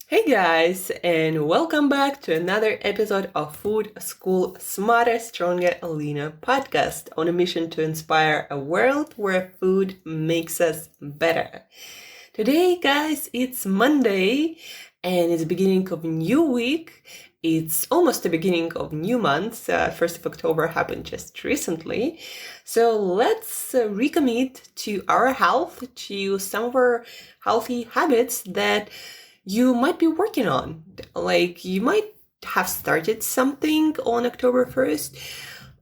Hey guys, and welcome back to another episode of Food School Smarter, Stronger, Leaner podcast on a mission to inspire a world where food makes us better. Today, guys, it's Monday and it's the beginning of a new week. It's almost the beginning of new month. 1st of October happened just recently. So let's recommit to our health, to some of our healthy habits that you might be working on. Like you might have started something on October 1st,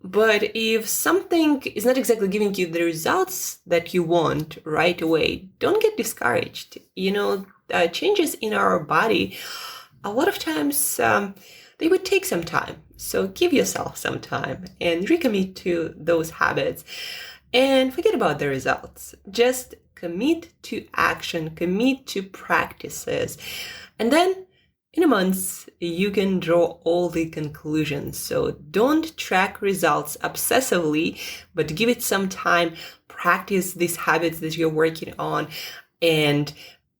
but if something is not exactly giving you the results that you want right away, don't get discouraged. Changes in our body, a lot of times they would take some time. So give yourself some time and recommit to those habits and forget about the results. Just commit to action, commit to practices. And then in a month, you can draw all the conclusions. So don't track results obsessively, but give it some time, practice these habits that you're working on, and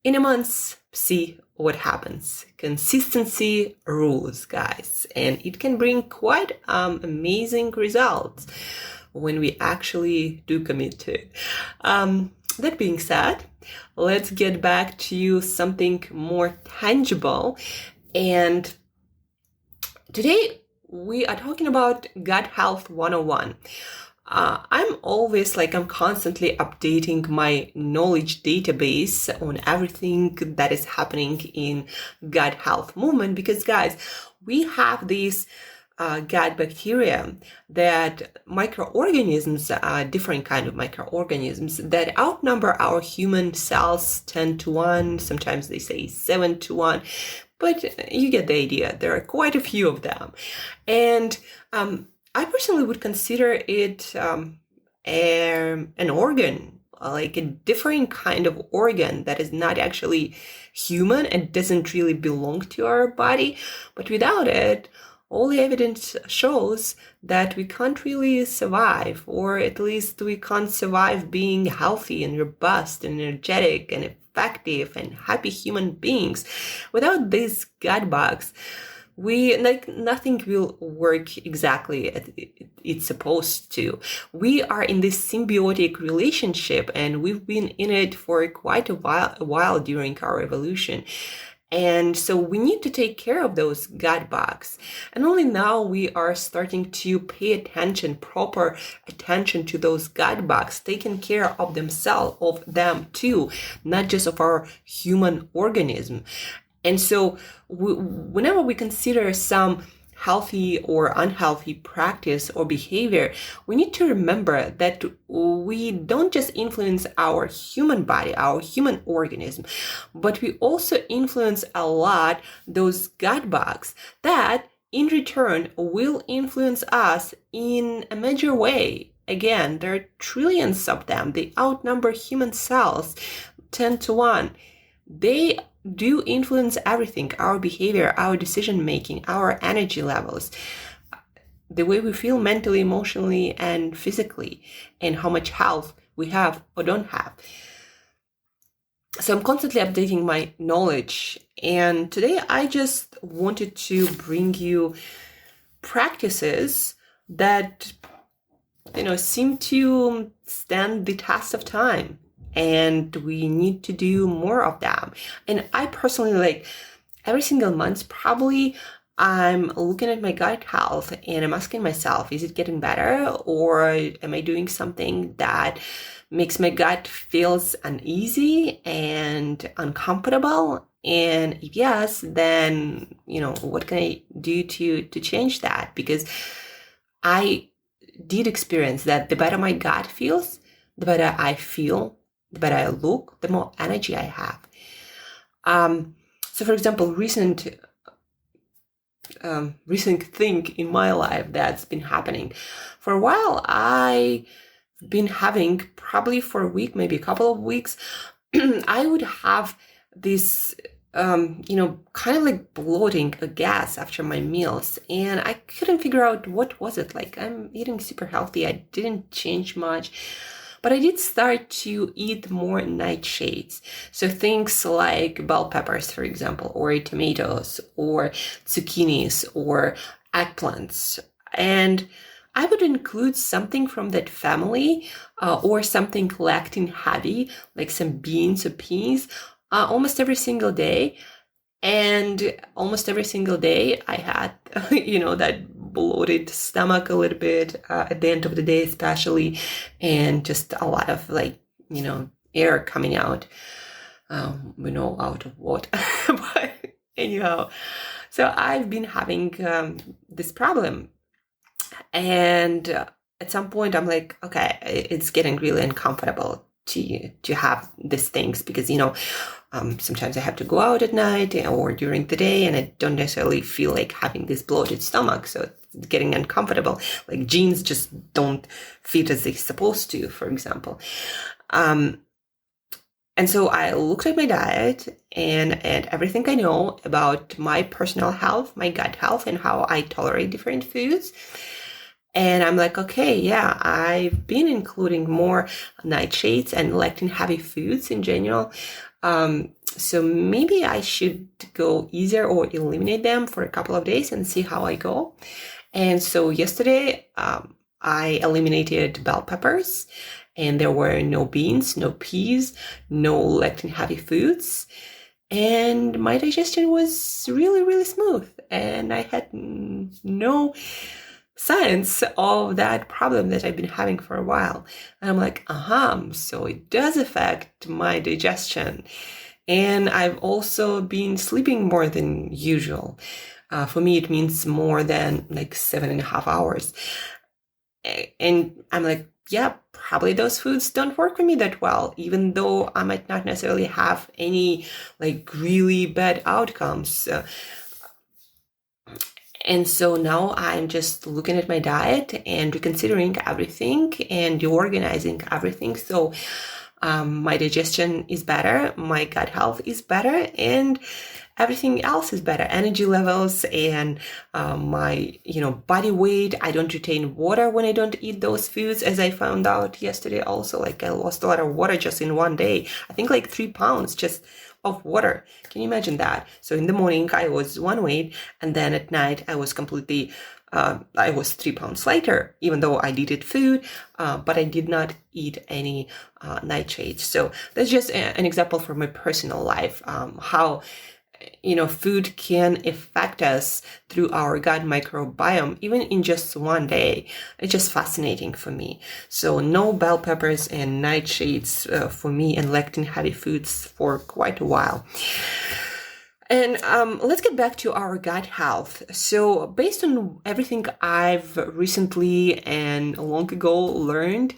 in a month, see what happens. Consistency rules, guys, and it can bring quite amazing results when we actually do commit to it. That being said, let's get back to something more tangible. And today we are talking about gut health 101. I'm constantly updating my knowledge database on everything that is happening in gut health movement because, guys, we have these gut bacteria, that microorganisms, different kind of microorganisms that outnumber our human cells 10 to 1, sometimes they say 7 to 1, but you get the idea. There are quite a few of them. And I personally would consider it an organ, like a different kind of organ that is not actually human and doesn't really belong to our body, but without it, all the evidence shows that we can't really survive, or at least we can't survive being healthy and robust and energetic and effective and happy human beings. Without these gut bugs, nothing will work exactly as it's supposed to. We are in this symbiotic relationship, and we've been in it for quite a while during our evolution. And so we need to take care of those gut bugs. And only now we are starting to pay proper attention to those gut bugs, taking care of them too, not just of our human organism. And so whenever we consider some healthy or unhealthy practice or behavior, we need to remember that we don't just influence our human body, our human organism, but we also influence a lot those gut bugs that in return will influence us in a major way. Again, there are trillions of them. They outnumber human cells 10 to 1. They do influence everything, our behavior, our decision-making, our energy levels, the way we feel mentally, emotionally, and physically, and how much health we have or don't have. So I'm constantly updating my knowledge. And today I just wanted to bring you practices that, seem to stand the test of time. And we need to do more of them. And I personally, every single month, probably I'm looking at my gut health and I'm asking myself, is it getting better? Or am I doing something that makes my gut feels uneasy and uncomfortable? And if yes, then, what can I do to change that? Because I did experience that the better my gut feels, the better I feel, the better I look, the more energy I have. So for example, recent thing in my life that's been happening. For a while, I've been having, probably for a week, maybe a couple of weeks, I would have this kind of like bloating, a gas after my meals. And I couldn't figure out what was it. I'm eating super healthy. I didn't change much. but I did start to eat more nightshades. So things like bell peppers, for example, or tomatoes, or zucchinis, or eggplants. And I would include something from that family, or something lectin heavy, like some beans or peas, almost every single day. And almost every single day I had, that bloated stomach a little bit, at the end of the day, especially, and just a lot of air coming out. We know out of what, but anyhow, so I've been having this problem. And at some point I'm like, okay, it's getting really uncomfortable to have these things, because sometimes I have to go out at night or during the day, and I don't necessarily feel like having this bloated stomach, so it's getting uncomfortable. Like jeans just don't fit as they're supposed to, for example. And so I looked at my diet and everything I know about my personal health, my gut health, and how I tolerate different foods. And I'm like, okay, yeah, I've been including more nightshades and lectin heavy foods in general. So maybe I should go easier or eliminate them for a couple of days and see how I go. And so yesterday, I eliminated bell peppers, and there were no beans, no peas, no lectin heavy foods. And my digestion was really, really smooth. And I had no signs of that problem that I've been having for a while. And I'm like, so it does affect my digestion. And I've also been sleeping more than usual. For me, it means more than like 7.5 hours. And I'm like, yeah, probably those foods don't work for me that well, even though I might not necessarily have any like really bad outcomes. And so now I'm just looking at my diet and reconsidering everything and reorganizing everything. So my digestion is better, my gut health is better, and everything else is better. Energy levels and my body weight. I don't retain water when I don't eat those foods, as I found out yesterday also. Like I lost a lot of water just in one day. I think like 3 pounds just of water. Can you imagine that? So in the morning I was one weight, and then at night I was completely I was 3 pounds lighter, even though I did eat food, but I did not eat any nightshades. So that's just an example from my personal life, how food can affect us through our gut microbiome, even in just one day. It's just fascinating for me. So no bell peppers and nightshades for me, and lectin heavy foods for quite a while. And let's get back to our gut health. So based on everything I've recently and long ago learned,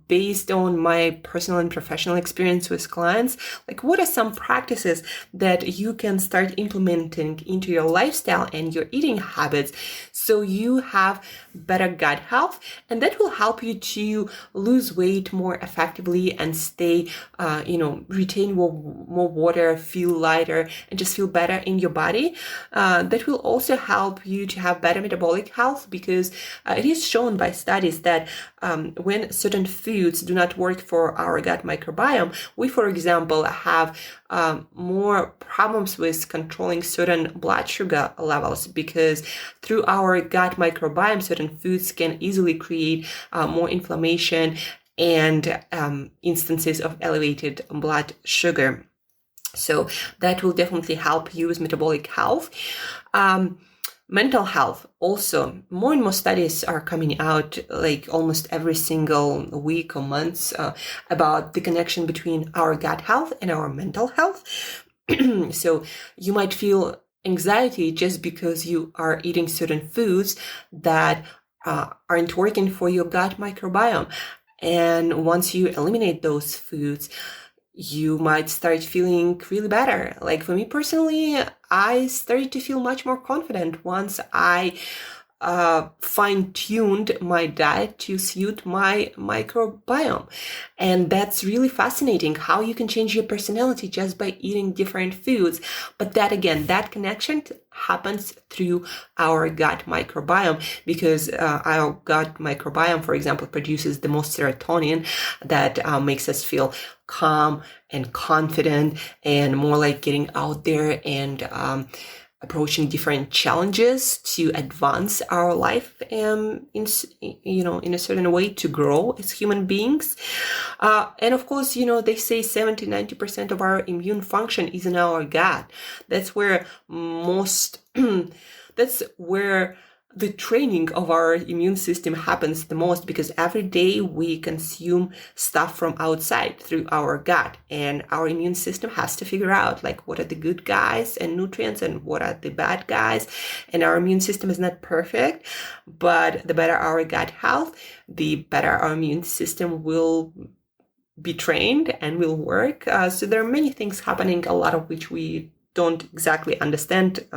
based on my personal and professional experience with clients, like what are some practices that you can start implementing into your lifestyle and your eating habits so you have better gut health, and that will help you to lose weight more effectively and stay, retain more water, feel lighter, and just feel better in your body. That will also help you to have better metabolic health, because it is shown by studies that when certain foods do not work for our gut microbiome, we, for example, have more problems with controlling certain blood sugar levels, because through our gut microbiome, certain foods can easily create more inflammation and instances of elevated blood sugar. So that will definitely help you with metabolic health. Mental health also, more and more studies are coming out like almost every single week or month about the connection between our gut health and our mental health. So you might feel anxiety just because you are eating certain foods that aren't working for your gut microbiome. And once you eliminate those foods, you might start feeling really better. Like for me personally, I started to feel much more confident once I fine-tuned my diet to suit my microbiome. And that's really fascinating how you can change your personality just by eating different foods. But that again, that connection happens through our gut microbiome, because our gut microbiome, for example, produces the most serotonin that makes us feel calm and confident and more like getting out there and approaching different challenges to advance our life in a certain way, to grow as human beings. And of course, they say 70-90% of our immune function is in our gut. That's where that's where the training of our immune system happens the most, because every day we consume stuff from outside through our gut, and our immune system has to figure out like what are the good guys and nutrients and what are the bad guys. And our immune system is not perfect, but the better our gut health, the better our immune system will be trained and will work. So there are many things happening, a lot of which we don't exactly understand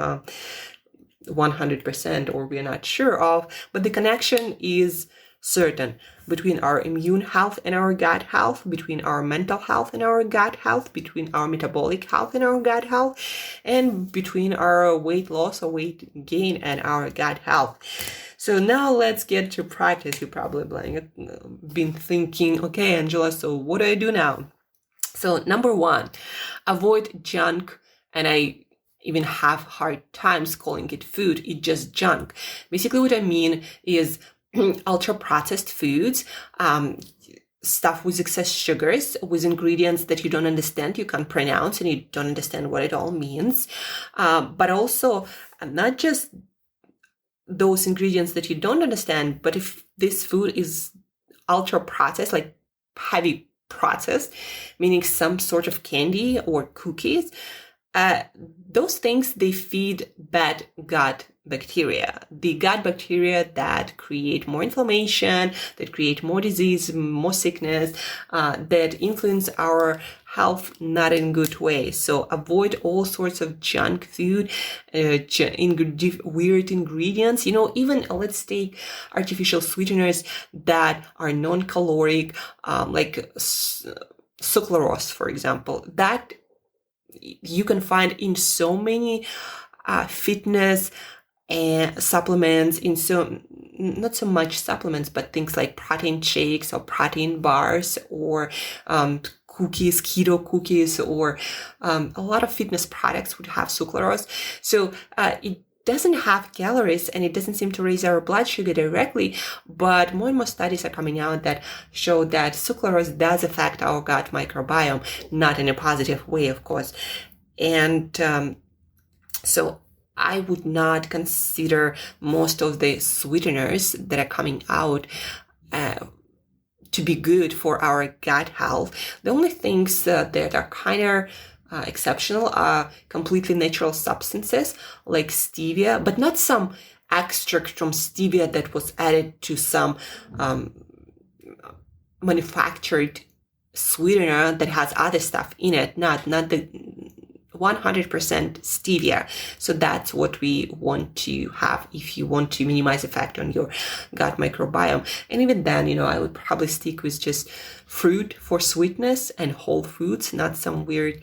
100%, or we're not sure of, but the connection is certain between our immune health and our gut health, between our mental health and our gut health, between our metabolic health and our gut health, and between our weight loss or weight gain and our gut health. So now let's get to practice. You're probably been thinking, okay, Angela, so what do I do now? So number one, avoid junk. And I even have hard times calling it food. It's just junk. Basically what I mean is ultra processed foods, stuff with excess sugars, with ingredients that you don't understand, you can't pronounce, and you don't understand what it all means. But also not just those ingredients that you don't understand, but if this food is ultra processed, like heavy processed, meaning some sort of candy or cookies, those things, they feed bad gut bacteria. The gut bacteria that create more inflammation, that create more disease, more sickness, that influence our health not in a good way. So avoid all sorts of junk food, weird ingredients, even let's take artificial sweeteners that are non-caloric, like sucralose, for example, that you can find in so many fitness and supplements, not so much supplements, but things like protein shakes or protein bars or cookies, keto cookies, or a lot of fitness products would have sucralose. So it doesn't have calories and it doesn't seem to raise our blood sugar directly, but more and more studies are coming out that show that sucralose does affect our gut microbiome, not in a positive way, of course. And so I would not consider most of the sweeteners that are coming out to be good for our gut health. The only things that are kind of exceptional are completely natural substances like stevia, but not some extract from stevia that was added to some manufactured sweetener that has other stuff in it, not the 100% stevia. So that's what we want to have if you want to minimize effect on your gut microbiome. And even then, I would probably stick with just fruit for sweetness and whole foods, not some weird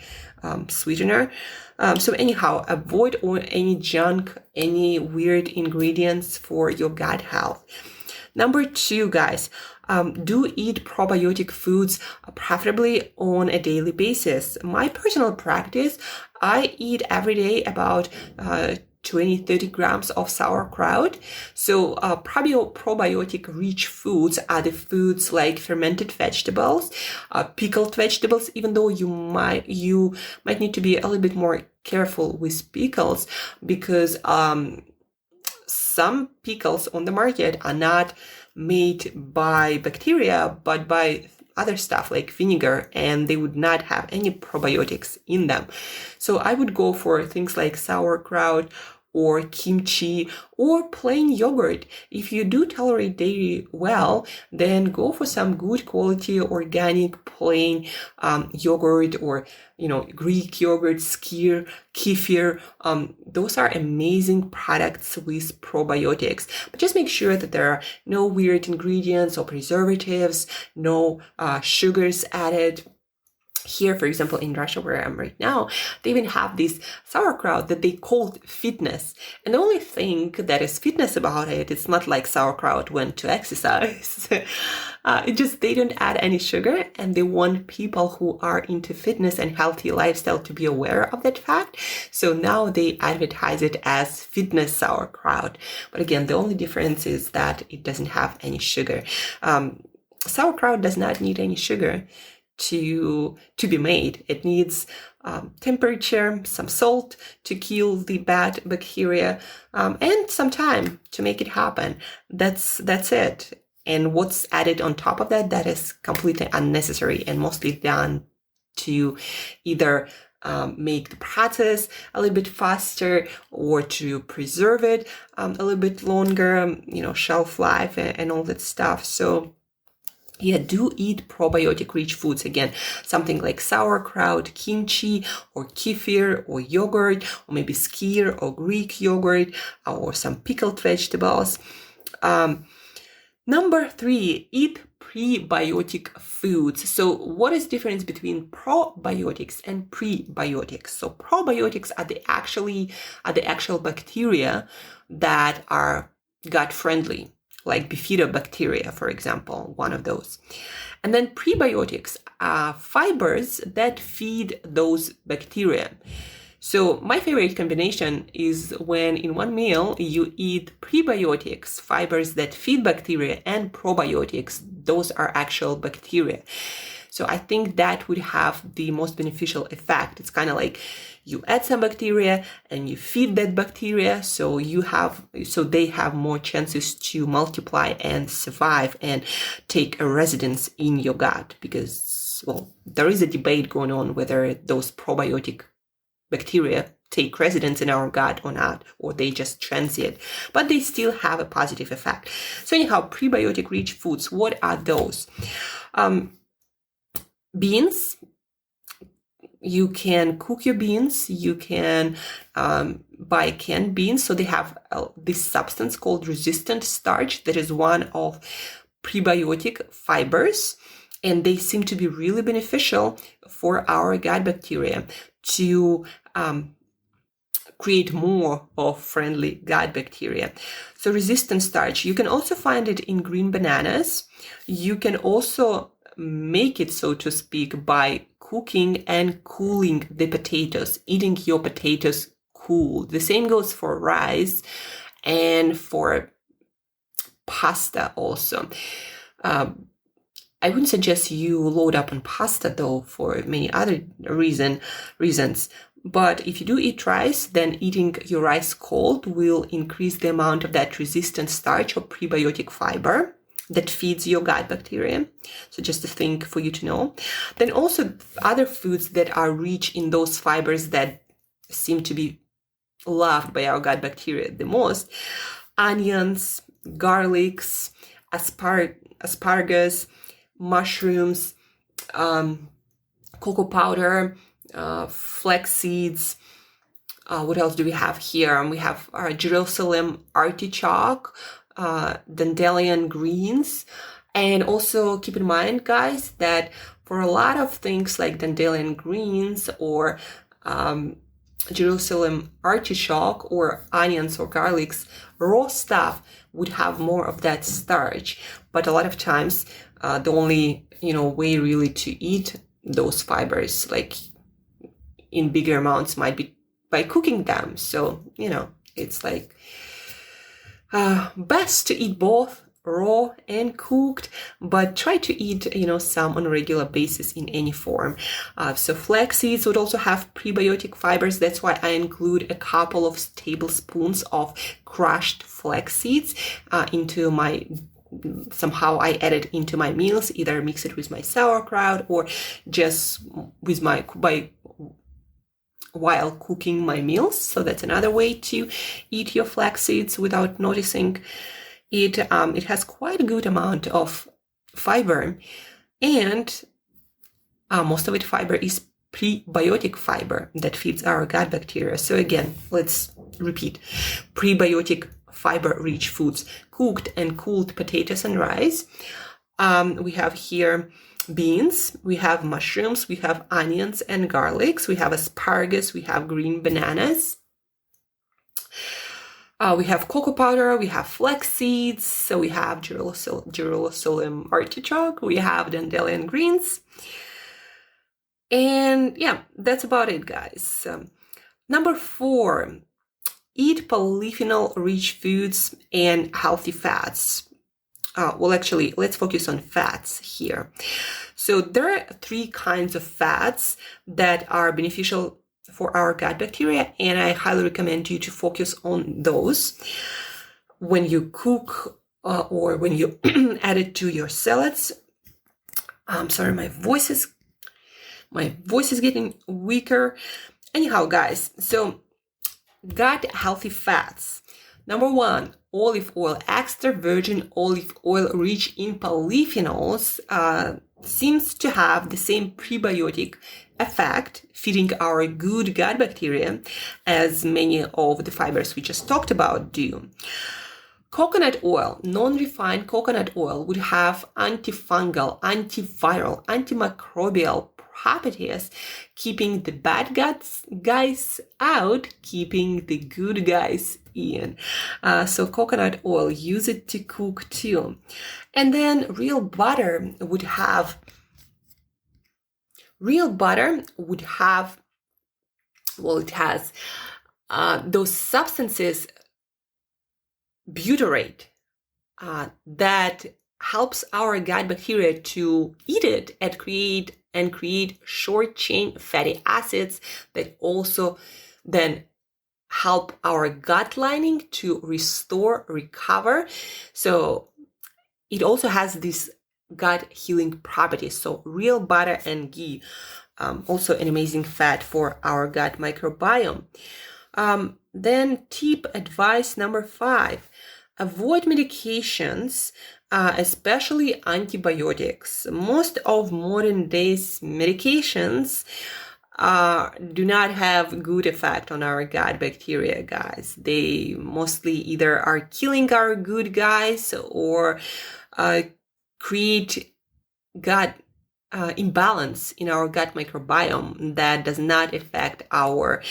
sweetener. So anyhow, avoid any junk, any weird ingredients for your gut health. Number two, guys, do eat probiotic foods, preferably on a daily basis. My personal practice, I eat every day about 20-30 grams of sauerkraut. So probiotic rich foods are the foods like fermented vegetables, pickled vegetables, even though you might need to be a little bit more careful with pickles, because some pickles on the market are not made by bacteria, but by other stuff like vinegar, and they would not have any probiotics in them. So I would go for things like sauerkraut or kimchi or plain yogurt. If you do tolerate dairy well, then go for some good quality organic plain yogurt, or Greek yogurt, skyr, kefir. Those are amazing products with probiotics. But just make sure that there are no weird ingredients or preservatives, no sugars added. Here, for example, in Russia, where I am right now, they even have this sauerkraut that they called fitness. And the only thing that is fitness about it, it's not like sauerkraut went to exercise. It just, they don't add any sugar, and they want people who are into fitness and healthy lifestyle to be aware of that fact. So now they advertise it as fitness sauerkraut. But again, the only difference is that it doesn't have any sugar. Sauerkraut does not need any sugar to be made. It needs temperature, some salt to kill the bad bacteria, and some time to make it happen. That's it. And what's added on top of that is completely unnecessary and mostly done to either make the process a little bit faster or to preserve it a little bit longer, shelf life and all that stuff. So yeah, do eat probiotic-rich foods. Again, something like sauerkraut, kimchi, or kefir, or yogurt, or maybe skyr or Greek yogurt, or some pickled vegetables. Number 3, eat prebiotic foods. So what is the difference between probiotics and prebiotics? So probiotics are the actual bacteria that are gut-friendly, like bifidobacteria, for example, one of those. And then prebiotics are fibers that feed those bacteria. So my favorite combination is when in one meal you eat prebiotics, fibers that feed bacteria, and probiotics, those are actual bacteria. So I think that would have the most beneficial effect. It's kind of like you add some bacteria and you feed that bacteria, so they have more chances to multiply and survive and take a residence in your gut. Because, well, there is a debate going on whether those probiotic bacteria take residence in our gut or not, or they just transient, but they still have a positive effect. So anyhow, prebiotic-rich foods, what are those? Beans. You can cook your beans. You can buy canned beans. So they have this substance called resistant starch that is one of prebiotic fibers. And they seem to be really beneficial for our gut bacteria to create more of friendly gut bacteria. So resistant starch, you can also find it in green bananas. You can also make it, so to speak, by cooking and cooling the potatoes, eating your potatoes cool. The same goes for rice and for pasta also. I wouldn't suggest you load up on pasta though, for many other reasons. But if you do eat rice, then eating your rice cold will increase the amount of that resistant starch or prebiotic fiber that feeds your gut bacteria. So just a thing for you to know. Then also other foods that are rich in those fibers that seem to be loved by our gut bacteria the most: onions, garlics, asparagus, mushrooms, cocoa powder, flax seeds. What else do we have here? We have Jerusalem artichoke, dandelion greens. And also keep in mind, guys, that for a lot of things like dandelion greens or Jerusalem artichoke or onions or garlics, raw stuff would have more of that starch. But a lot of times, the only way really to eat those fibers, like in bigger amounts, might be by cooking them. So it's like best to eat both raw and cooked, but try to eat some on a regular basis in any form. So flax seeds would also have prebiotic fibers. That's why I include a couple of tablespoons of crushed flax seeds into my somehow I add it into my meals, either mix it with my sauerkraut or just with while cooking my meals. So that's another way to eat your flax seeds without noticing it. It has quite a good amount of fiber, and most of it fiber is prebiotic fiber that feeds our gut bacteria. So again, let's repeat. Prebiotic fiber-rich foods: cooked and cooled potatoes and rice. We have here beans, we have mushrooms, we have onions and garlics, we have asparagus, we have green bananas. We have cocoa powder, we have flax seeds, so we have Jerusalem artichoke, we have dandelion greens. And yeah, that's about it, guys. Number 4, eat polyphenol-rich foods and healthy fats. Well, actually, let's focus on fats here. So there are 3 kinds of fats that are beneficial for our gut bacteria, and I highly recommend you to focus on those when you cook or when you add it to your salads. I'm sorry, my voice is getting weaker. Anyhow, guys, so gut healthy fats. Number 1, olive oil. Extra virgin olive oil rich in polyphenols seems to have the same prebiotic effect, feeding our good gut bacteria, as many of the fibers we just talked about do. Coconut oil, non-refined coconut oil, would have antifungal, antiviral, antimicrobial properties, keeping the bad guys out, keeping the good guys in. So coconut oil, use it to cook too. And then real butter would have, well, it has those substances, butyrate, that helps our gut bacteria to eat it and create short chain fatty acids that also then help our gut lining to recover. So it also has this gut healing properties. So real butter and ghee, also an amazing fat for our gut microbiome. Then tip advice number 5, avoid medications, especially antibiotics. Most of modern days medications do not have good effect on our gut bacteria, guys. They mostly either are killing our good guys or create gut imbalance in our gut microbiome that does not affect our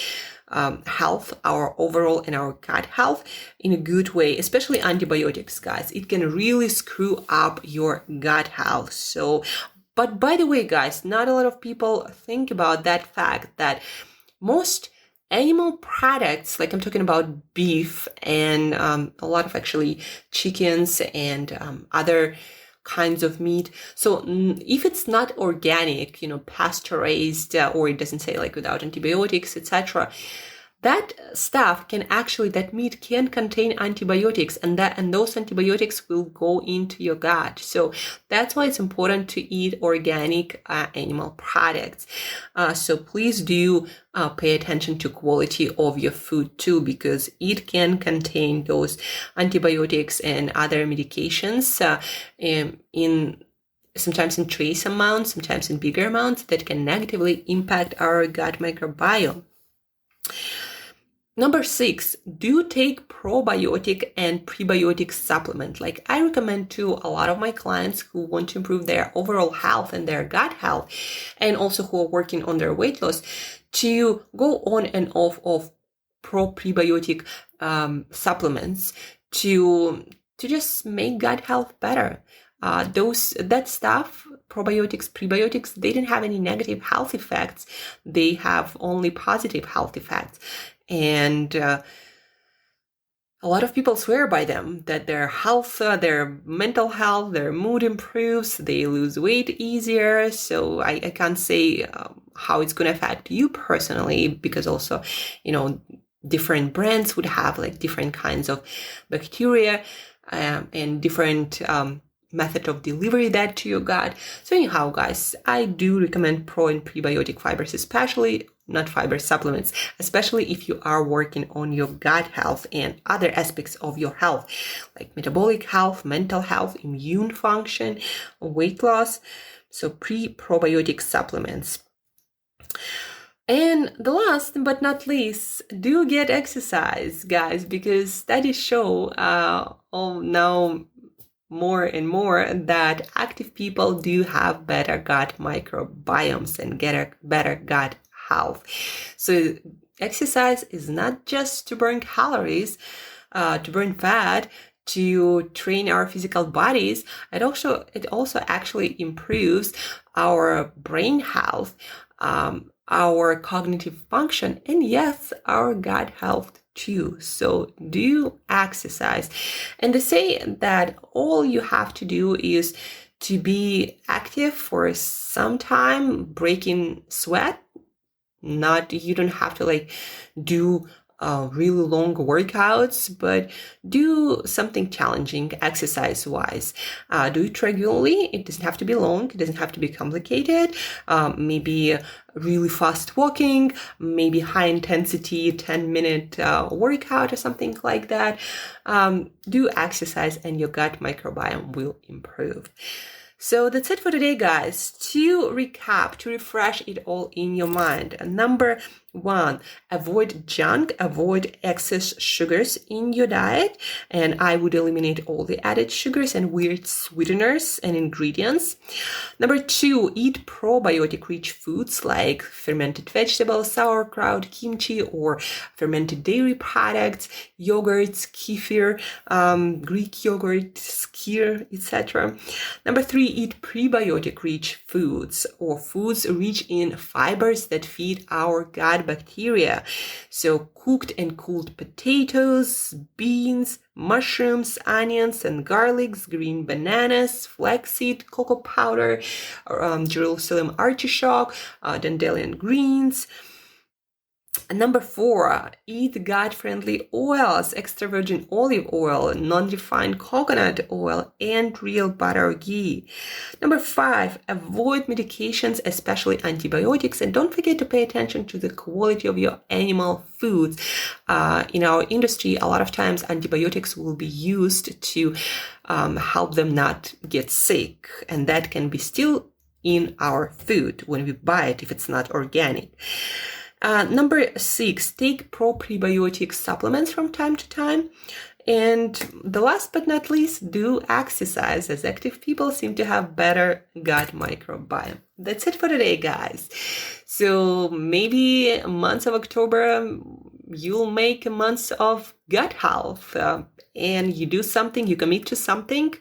health, our overall and our gut health in a good way, especially antibiotics, guys. It can really screw up your gut health. So, but by the way, guys, not a lot of people think about that fact that most animal products, like I'm talking about beef and a lot of actually chickens and other kinds of meat. So if it's not organic, pasteurized, or it doesn't say like without antibiotics, etc., that meat can contain antibiotics, and those antibiotics will go into your gut. So that's why it's important to eat organic animal products. So please do pay attention to quality of your food too, because it can contain those antibiotics and other medications sometimes in trace amounts, sometimes in bigger amounts, that can negatively impact our gut microbiome. Number 6, do take probiotic and prebiotic supplement. Like I recommend to a lot of my clients who want to improve their overall health and their gut health, and also who are working on their weight loss, to go on and off of prebiotic supplements to just make gut health better. That stuff, probiotics, prebiotics, they didn't have any negative health effects. They have only positive health effects. And a lot of people swear by them, that their health, their mental health, their mood improves, they lose weight easier. So I can't say how it's going to affect you personally, because also, different brands would have like different kinds of bacteria and different method of delivery that to your gut. So anyhow, guys, I do recommend pro and prebiotic fibers, especially not fiber supplements, especially if you are working on your gut health and other aspects of your health, like metabolic health, mental health, immune function, weight loss. So pre-probiotic supplements. And the last but not least, do get exercise, guys, because studies show now more and more that active people do have better gut microbiomes and get a better gut health. So exercise is not just to burn calories, to burn fat, to train our physical bodies. It also actually improves our brain health, our cognitive function, and yes, our gut health too. So do exercise. And they say that all you have to do is to be active for some time, breaking sweat. You don't have to do really long workouts, but do something challenging exercise-wise. Do it regularly. It doesn't have to be long. It doesn't have to be complicated. Maybe really fast walking, maybe high intensity 10-minute workout or something like that. Do exercise and your gut microbiome will improve. So that's it for today, guys. To recap, to refresh it all in your mind. Number 1, avoid junk, avoid excess sugars in your diet. And I would eliminate all the added sugars and weird sweeteners and ingredients. Number 2, eat probiotic-rich foods like fermented vegetables, sauerkraut, kimchi, or fermented dairy products, yogurts, kefir, Greek yogurt, skyr, etc. Number 3, eat prebiotic-rich foods or foods rich in fibers that feed our gut bacteria. So cooked and cooled potatoes, beans, mushrooms, onions and garlics, green bananas, flaxseed, cocoa powder, Jerusalem artichoke, dandelion greens. And number 4, eat gut-friendly oils, extra virgin olive oil, non-refined coconut oil, and real butter or ghee. Number 5, avoid medications, especially antibiotics, and don't forget to pay attention to the quality of your animal foods. In our industry, a lot of times antibiotics will be used to help them not get sick, and that can be still in our food when we buy it if it's not organic. Number 6, take prebiotic supplements from time to time. And the last but not least, do exercise, as active people seem to have better gut microbiome. That's it for today, guys. So maybe months of October, you'll make a month of gut health, and you do something, you commit to something,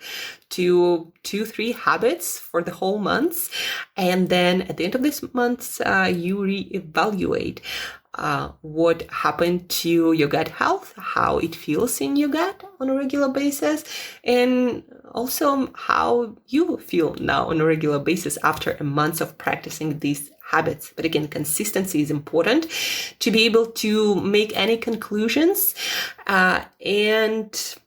to 2-3 habits for the whole month. And then at the end of this month, you reevaluate what happened to your gut health, how it feels in your gut on a regular basis, and also how you feel now on a regular basis after a month of practicing these habits. But again, consistency is important to be able to make any conclusions and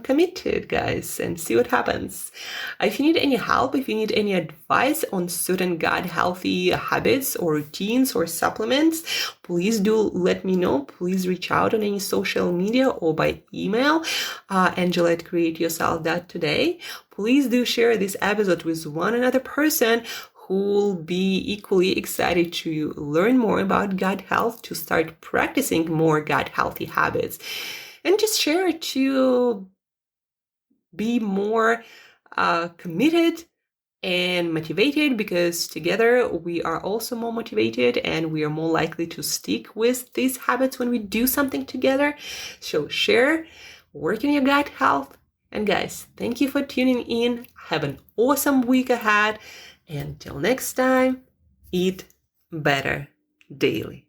commit to it, guys, and see what happens. If you need any help, if you need any advice on certain gut healthy habits or routines or supplements, please do let me know. Please reach out on any social media or by email, Angela@createyourself.today. Please do share this episode with one another person who will be equally excited to learn more about gut health, to start practicing more gut healthy habits. And just share it to be more committed and motivated, because together we are also more motivated and we are more likely to stick with these habits when we do something together. So share, work on your gut health. And guys, thank you for tuning in. Have an awesome week ahead. And till next time, eat better daily.